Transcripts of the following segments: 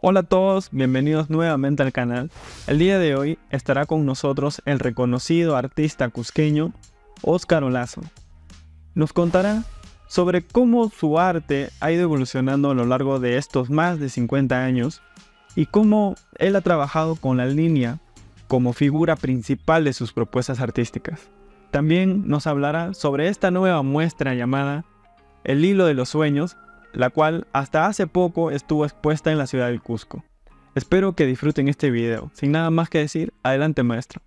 Hola a todos, bienvenidos nuevamente al canal. El día de hoy estará con nosotros el reconocido artista cusqueño Óscar Olazo. Nos contará sobre cómo su arte ha ido evolucionando a lo largo de estos más de 50 años y cómo él ha trabajado con la línea como figura principal de sus propuestas artísticas. También nos hablará sobre esta nueva muestra llamada El Hilo de los Sueños, la cual hasta hace poco estuvo expuesta en la ciudad del Cusco. Espero que disfruten este video. Sin nada más que decir, adelante maestro.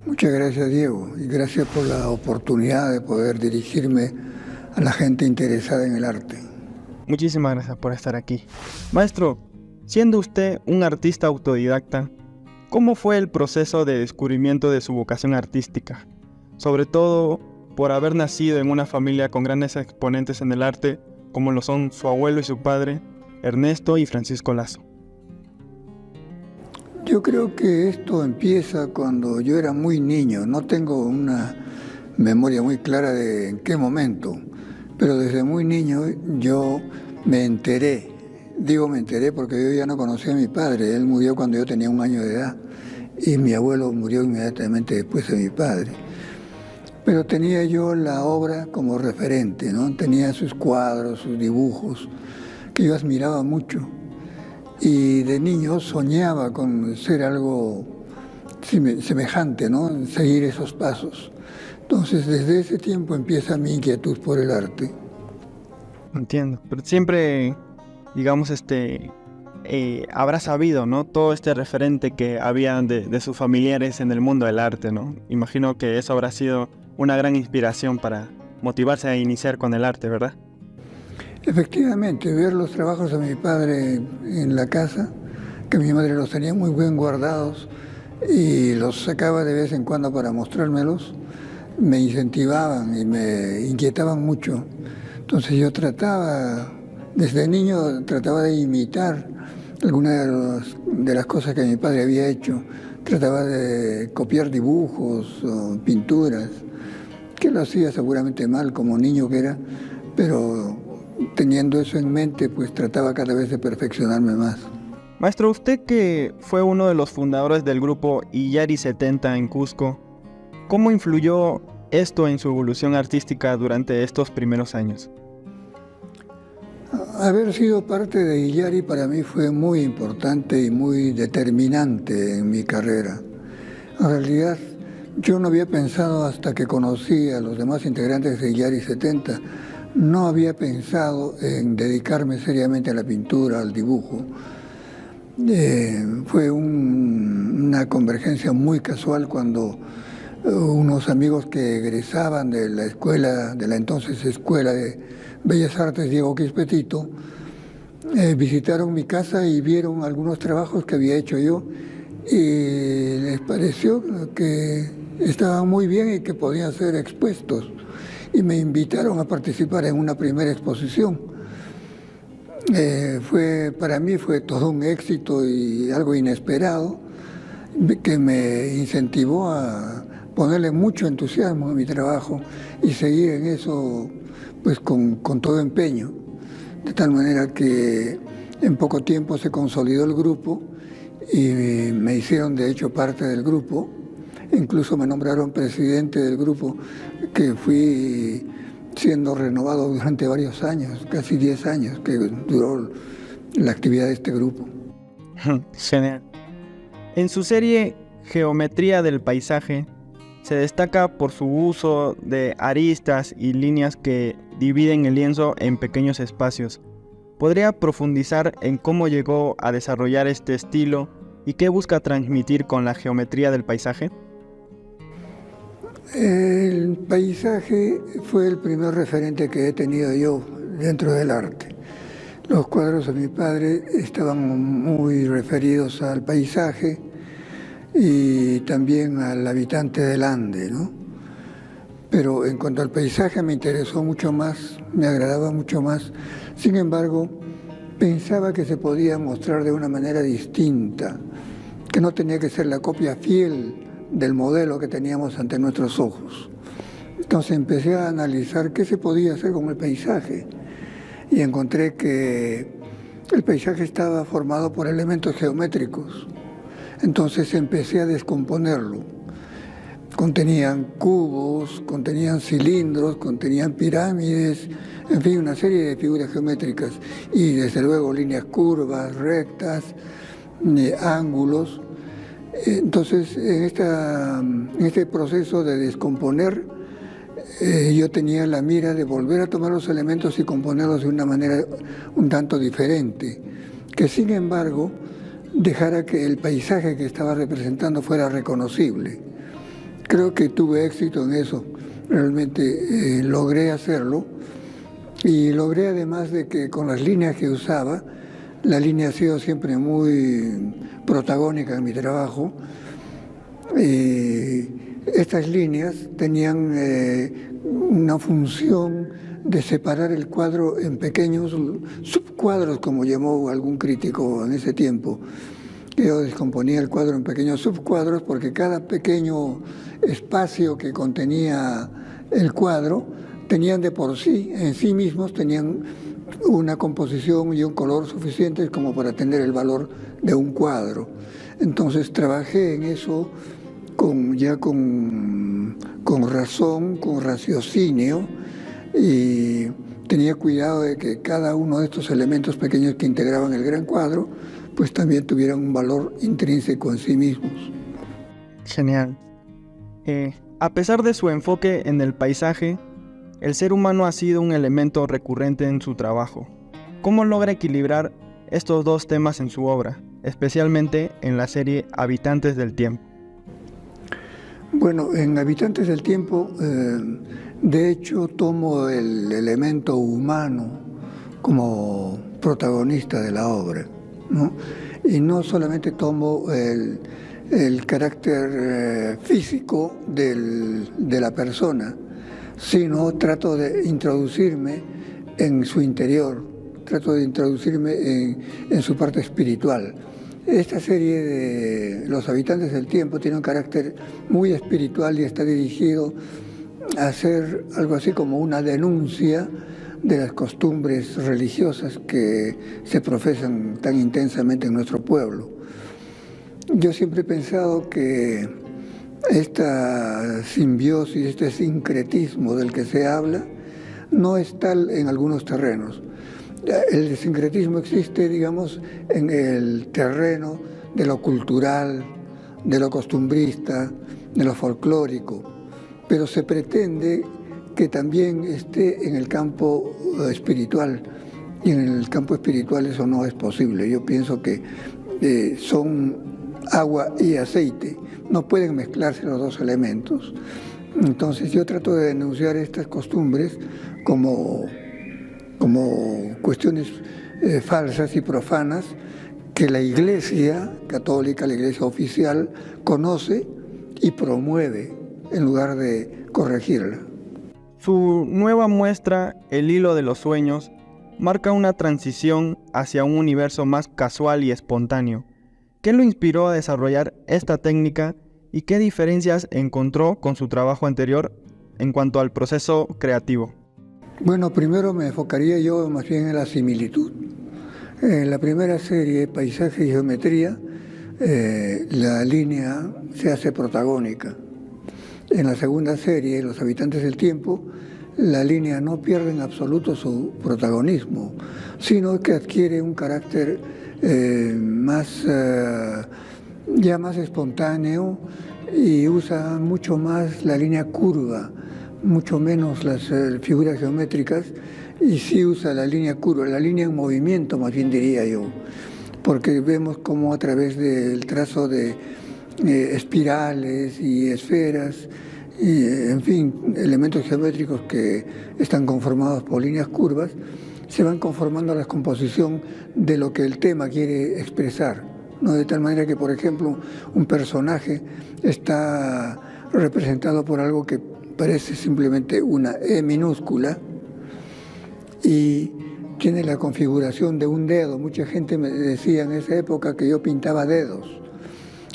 Muchas gracias, Diego, y gracias por la oportunidad de poder dirigirme a la gente interesada en el arte. Muchísimas gracias por estar aquí. Maestro, siendo usted un artista autodidacta, ¿cómo fue el proceso de descubrimiento de su vocación artística? Sobre todo por haber nacido en una familia con grandes exponentes en el arte, como lo son su abuelo y su padre, Ernesto y Francisco Lazo. Yo creo que esto empieza cuando yo era muy niño. No tengo una memoria muy clara de en qué momento, pero desde muy niño yo me enteré. Digo me enteré porque yo ya no conocía a mi padre. Él murió cuando yo tenía 1 año de edad y mi abuelo murió inmediatamente después de mi padre. Pero tenía yo la obra como referente, ¿no? Tenía sus cuadros, sus dibujos, que yo admiraba mucho. Y de niño soñaba con ser algo semejante, ¿no? Seguir esos pasos. Entonces, desde ese tiempo empieza mi inquietud por el arte. Entiendo, pero siempre, digamos, habrá sabido, ¿no? Todo este referente que había de sus familiares en el mundo del arte, ¿no? Imagino que eso habrá sido una gran inspiración para motivarse a iniciar con el arte, ¿verdad? Efectivamente, ver los trabajos de mi padre en la casa, que mi madre los tenía muy bien guardados y los sacaba de vez en cuando para mostrármelos, me incentivaban y me inquietaban mucho. Entonces yo desde niño trataba de imitar algunas de las cosas que mi padre había hecho. Trataba de copiar dibujos o pinturas, que lo hacía seguramente mal como niño que era, pero teniendo eso en mente, pues trataba cada vez de perfeccionarme más. Maestro, usted que fue uno de los fundadores del grupo Illari 70 en Cusco, ¿cómo influyó esto en su evolución artística durante estos primeros años? Haber sido parte de Illari para mí fue muy importante y muy determinante en mi carrera. En realidad, yo no había pensado hasta que conocí a los demás integrantes de Illari 70, no había pensado en dedicarme seriamente a la pintura, al dibujo. Fue una convergencia muy casual cuando unos amigos que egresaban de la escuela, de la entonces Escuela de Bellas Artes Diego Quispetito, visitaron mi casa y vieron algunos trabajos que había hecho yo y les pareció que estaban muy bien y que podían ser expuestos. Y me invitaron a participar en una primera exposición. Para mí fue todo un éxito y algo inesperado que me incentivó a ponerle mucho entusiasmo a mi trabajo y seguir en eso pues con todo empeño. De tal manera que en poco tiempo se consolidó el grupo y me hicieron de hecho parte del grupo. Incluso me nombraron presidente del grupo, que fui siendo renovado durante varios años, casi 10 años, que duró la actividad de este grupo. Genial. En su serie Geometría del Paisaje, se destaca por su uso de aristas y líneas que dividen el lienzo en pequeños espacios. ¿Podría profundizar en cómo llegó a desarrollar este estilo y qué busca transmitir con la geometría del paisaje? El paisaje fue el primer referente que he tenido yo dentro del arte. Los cuadros de mi padre estaban muy referidos al paisaje y también al habitante del Ande, ¿no? Pero en cuanto al paisaje me interesó mucho más, me agradaba mucho más. Sin embargo, pensaba que se podía mostrar de una manera distinta, que no tenía que ser la copia fiel del modelo que teníamos ante nuestros ojos. Entonces empecé a analizar qué se podía hacer con el paisaje y encontré que el paisaje estaba formado por elementos geométricos. Entonces empecé a descomponerlo. Contenían cubos, contenían cilindros, contenían pirámides, en fin, una serie de figuras geométricas y desde luego líneas curvas, rectas, ángulos. Entonces, en este proceso de descomponer, yo tenía la mira de volver a tomar los elementos y componerlos de una manera un tanto diferente, que sin embargo dejara que el paisaje que estaba representando fuera reconocible. Creo que tuve éxito en eso, realmente logré hacerlo y logré además de que con las líneas que usaba, la línea ha sido siempre muy protagónica en mi trabajo. Estas líneas tenían una función de separar el cuadro en pequeños subcuadros, como llamó algún crítico en ese tiempo. Yo descomponía el cuadro en pequeños subcuadros porque cada pequeño espacio que contenía el cuadro tenían de por sí, en sí mismos, tenían una composición y un color suficientes como para tener el valor de un cuadro. Entonces trabajé en eso con razón, con raciocinio, y tenía cuidado de que cada uno de estos elementos pequeños que integraban el gran cuadro pues también tuvieran un valor intrínseco en sí mismos. Genial. A pesar de su enfoque en el paisaje, el ser humano ha sido un elemento recurrente en su trabajo. ¿Cómo logra equilibrar estos dos temas en su obra, especialmente en la serie Habitantes del Tiempo? Bueno, en Habitantes del Tiempo, de hecho, tomo el elemento humano como protagonista de la obra, ¿no? Y no solamente tomo el carácter físico de la persona, sino trato de introducirme en su interior, trato de introducirme en su parte espiritual. Esta serie de Los Habitantes del Tiempo tiene un carácter muy espiritual y está dirigido a hacer algo así como una denuncia de las costumbres religiosas que se profesan tan intensamente en nuestro pueblo. Yo siempre he pensado que esta simbiosis, este sincretismo del que se habla, no es tal en algunos terrenos. El sincretismo existe, digamos, en el terreno de lo cultural, de lo costumbrista, de lo folclórico, pero se pretende que también esté en el campo espiritual, y en el campo espiritual eso no es posible. Yo pienso que son agua y aceite, no pueden mezclarse los dos elementos. Entonces yo trato de denunciar estas costumbres como cuestiones falsas y profanas que la Iglesia católica, la Iglesia oficial, conoce y promueve en lugar de corregirla. Su nueva muestra, El hilo de los sueños, marca una transición hacia un universo más casual y espontáneo. ¿Qué lo inspiró a desarrollar esta técnica y qué diferencias encontró con su trabajo anterior en cuanto al proceso creativo? Bueno, primero me enfocaría yo más bien en la similitud. En la primera serie, Paisaje y Geometría, la línea se hace protagónica. En la segunda serie, Los Habitantes del Tiempo, la línea no pierde en absoluto su protagonismo, sino que adquiere un carácter ya más espontáneo y usa mucho más la línea curva, mucho menos las figuras geométricas, y sí usa la línea curva, la línea en movimiento más bien diría yo, porque vemos cómo a través del trazo de espirales y esferas, y, en fin, elementos geométricos que están conformados por líneas curvas, se van conformando la composición de lo que el tema quiere expresar, ¿no? De tal manera que, por ejemplo, un personaje está representado por algo que parece simplemente una E minúscula y tiene la configuración de un dedo. Mucha gente me decía en esa época que yo pintaba dedos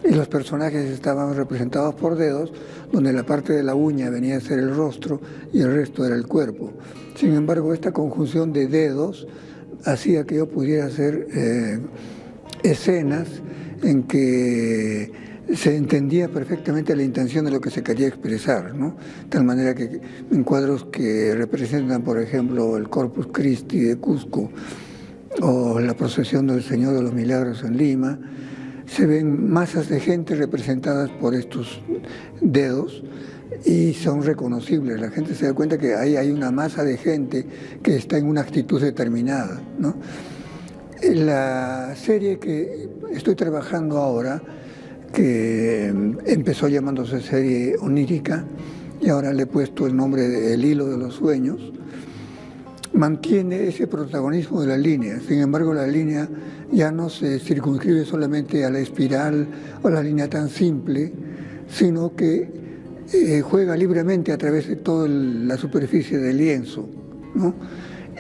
y los personajes estaban representados por dedos, donde la parte de la uña venía a ser el rostro y el resto era el cuerpo. Sin embargo, esta conjunción de dedos hacía que yo pudiera hacer escenas en que se entendía perfectamente la intención de lo que se quería expresar, ¿no? De tal manera que en cuadros que representan, por ejemplo, el Corpus Christi de Cusco o la procesión del Señor de los Milagros en Lima, se ven masas de gente representadas por estos dedos y son reconocibles. La gente se da cuenta que ahí hay una masa de gente que está en una actitud determinada, ¿no? La serie que estoy trabajando ahora, que empezó llamándose serie onírica y ahora le he puesto el nombre de El hilo de los sueños, mantiene ese protagonismo de la línea. Sin embargo, la línea ya no se circunscribe solamente a la espiral o a la línea tan simple, sino que juega libremente a través de toda la superficie del lienzo, ¿no?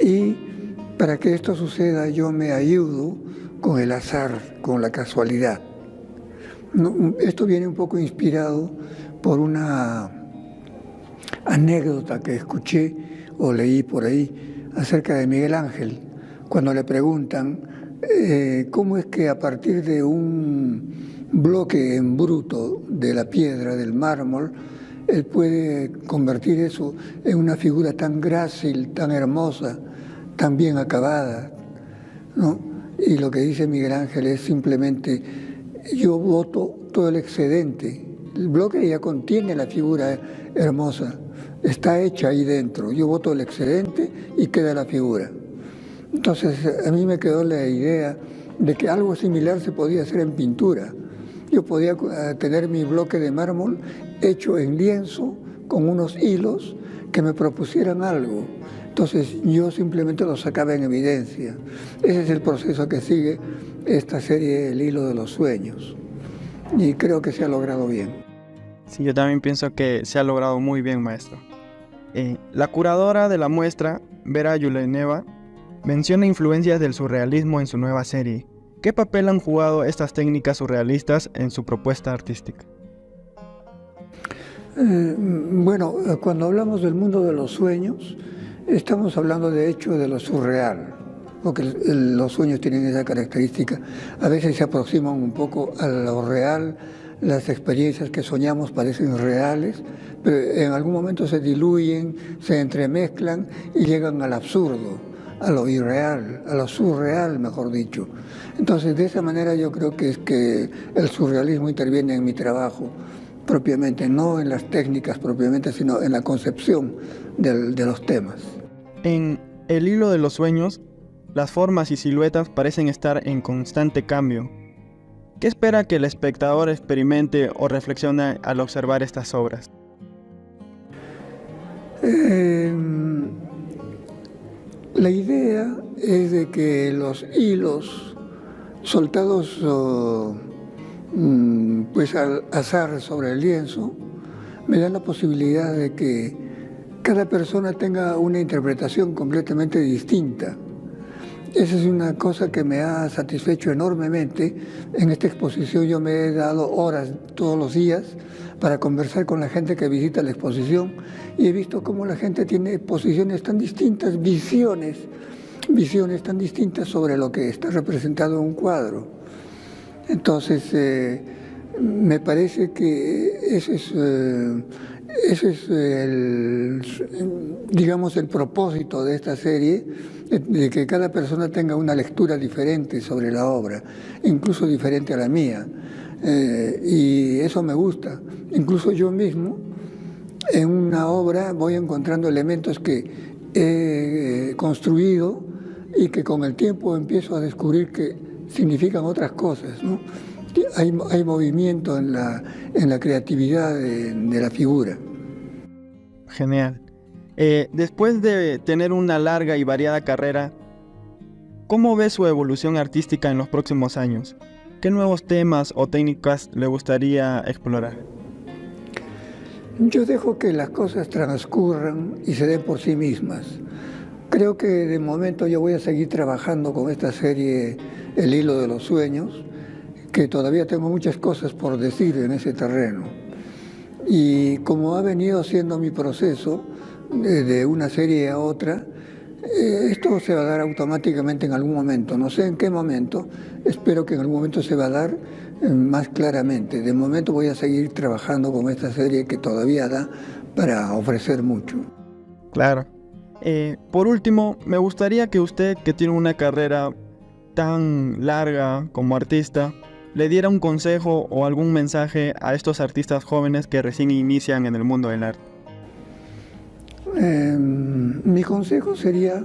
Y para que esto suceda yo me ayudo con el azar, con la casualidad. ¿No? Esto viene un poco inspirado por una anécdota que escuché o leí por ahí acerca de Miguel Ángel, cuando le preguntan cómo es que a partir de un bloque en bruto de la piedra, del mármol, él puede convertir eso en una figura tan grácil, tan hermosa, tan bien acabada, ¿no? Y lo que dice Miguel Ángel es simplemente: yo boto todo el excedente. El bloque ya contiene la figura hermosa, está hecha ahí dentro. Yo boto el excedente y queda la figura. Entonces a mí me quedó la idea de que algo similar se podía hacer en pintura. Yo podía tener mi bloque de mármol hecho en lienzo con unos hilos que me propusieran algo. Entonces yo simplemente lo sacaba en evidencia. Ese es el proceso que sigue esta serie El hilo de los sueños. Y creo que se ha logrado bien. Sí, yo también pienso que se ha logrado muy bien, maestro. La curadora de la muestra, Vera Yuleneva, menciona influencias del surrealismo en su nueva serie. ¿Qué papel han jugado estas técnicas surrealistas en su propuesta artística? Bueno, cuando hablamos del mundo de los sueños, estamos hablando de hecho de lo surreal, porque los sueños tienen esa característica. A veces se aproximan un poco a lo real, las experiencias que soñamos parecen reales, pero en algún momento se diluyen, se entremezclan y llegan al absurdo, a lo irreal, a lo surreal, mejor dicho. Entonces, de esa manera yo creo que es que el surrealismo interviene en mi trabajo propiamente, no en las técnicas propiamente, sino en la concepción de los temas. En El hilo de los sueños, las formas y siluetas parecen estar en constante cambio. ¿Qué espera que el espectador experimente o reflexione al observar estas obras? La idea es de que los hilos soltados pues al azar sobre el lienzo me dan la posibilidad de que cada persona tenga una interpretación completamente distinta. Esa es una cosa que me ha satisfecho enormemente. En esta exposición yo me he dado horas todos los días para conversar con la gente que visita la exposición y he visto cómo la gente tiene posiciones tan distintas, visiones tan distintas sobre lo que está representado en un cuadro. Entonces, me parece que ese es digamos, el propósito de esta serie, de que cada persona tenga una lectura diferente sobre la obra, incluso diferente a la mía. Y eso me gusta. Incluso yo mismo, en una obra, voy encontrando elementos que he construido y que con el tiempo empiezo a descubrir que significan otras cosas, ¿no? Hay movimiento en la creatividad de la figura. Genial. Después de tener una larga y variada carrera, ¿cómo ve su evolución artística en los próximos años? ¿Qué nuevos temas o técnicas le gustaría explorar? Yo dejo que las cosas transcurran y se den por sí mismas. Creo que de momento yo voy a seguir trabajando con esta serie El hilo de los sueños, que todavía tengo muchas cosas por decir en ese terreno. Y como ha venido siendo mi proceso de una serie a otra, Esto se va a dar automáticamente en algún momento, no sé en qué momento, espero que en algún momento se va a dar más claramente. De momento voy a seguir trabajando con esta serie que todavía da para ofrecer mucho. Claro. Por último, me gustaría que usted, que tiene una carrera tan larga como artista, le diera un consejo o algún mensaje a estos artistas jóvenes que recién inician en el mundo del arte. Mi consejo sería,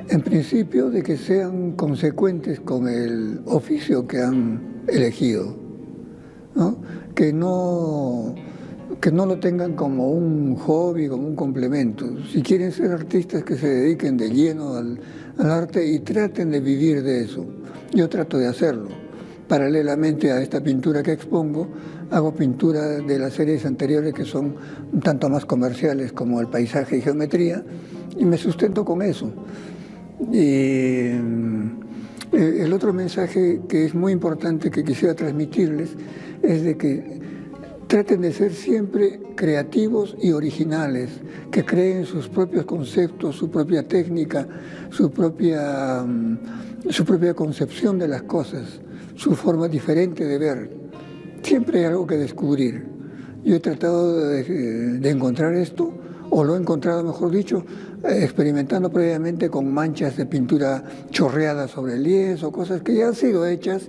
en principio, de que sean consecuentes con el oficio que han elegido, ¿no? Que no lo tengan como un hobby, como un complemento. Si quieren ser artistas, que se dediquen de lleno al arte y traten de vivir de eso. Yo trato de hacerlo. Paralelamente a esta pintura que expongo, hago pintura de las series anteriores que son un tanto más comerciales, como el paisaje y geometría, y me sustento con eso. Y el otro mensaje que es muy importante que quisiera transmitirles es de que traten de ser siempre creativos y originales, que creen sus propios conceptos, su propia técnica, su propia concepción de las cosas, su forma diferente de ver. Siempre hay algo que descubrir. Yo he tratado de encontrar esto, o lo he encontrado, mejor dicho, experimentando previamente con manchas de pintura chorreadas sobre el lienzo, cosas que ya han sido hechas,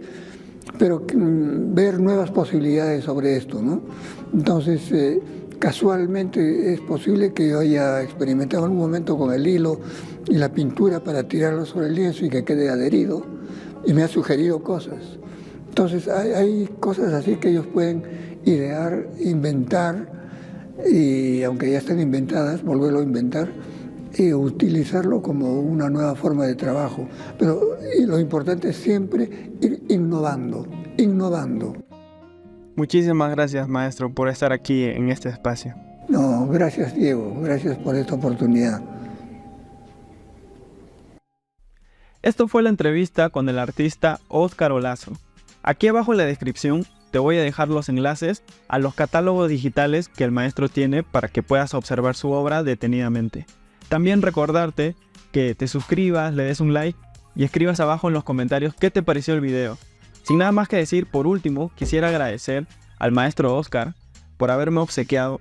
pero ver nuevas posibilidades sobre esto, ¿no? Entonces, casualmente es posible que yo haya experimentado en algún momento con el hilo y la pintura para tirarlo sobre el lienzo y que quede adherido, y me ha sugerido cosas. Entonces, hay cosas así que ellos pueden idear, inventar, y aunque ya estén inventadas, volverlo a inventar y utilizarlo como una nueva forma de trabajo. Pero lo importante es siempre ir innovando. Muchísimas gracias, maestro, por estar aquí en este espacio. No, gracias, Diego. Gracias por esta oportunidad. Esto fue la entrevista con el artista Óscar Olazo. Aquí abajo en la descripción te voy a dejar los enlaces a los catálogos digitales que el maestro tiene para que puedas observar su obra detenidamente. También recordarte que te suscribas, le des un like y escribas abajo en los comentarios qué te pareció el video. Sin nada más que decir, por último, quisiera agradecer al maestro Óscar por haberme obsequiado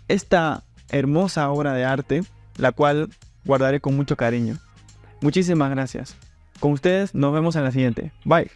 esta hermosa obra de arte, la cual guardaré con mucho cariño. Muchísimas gracias. Con ustedes nos vemos en la siguiente. Bye.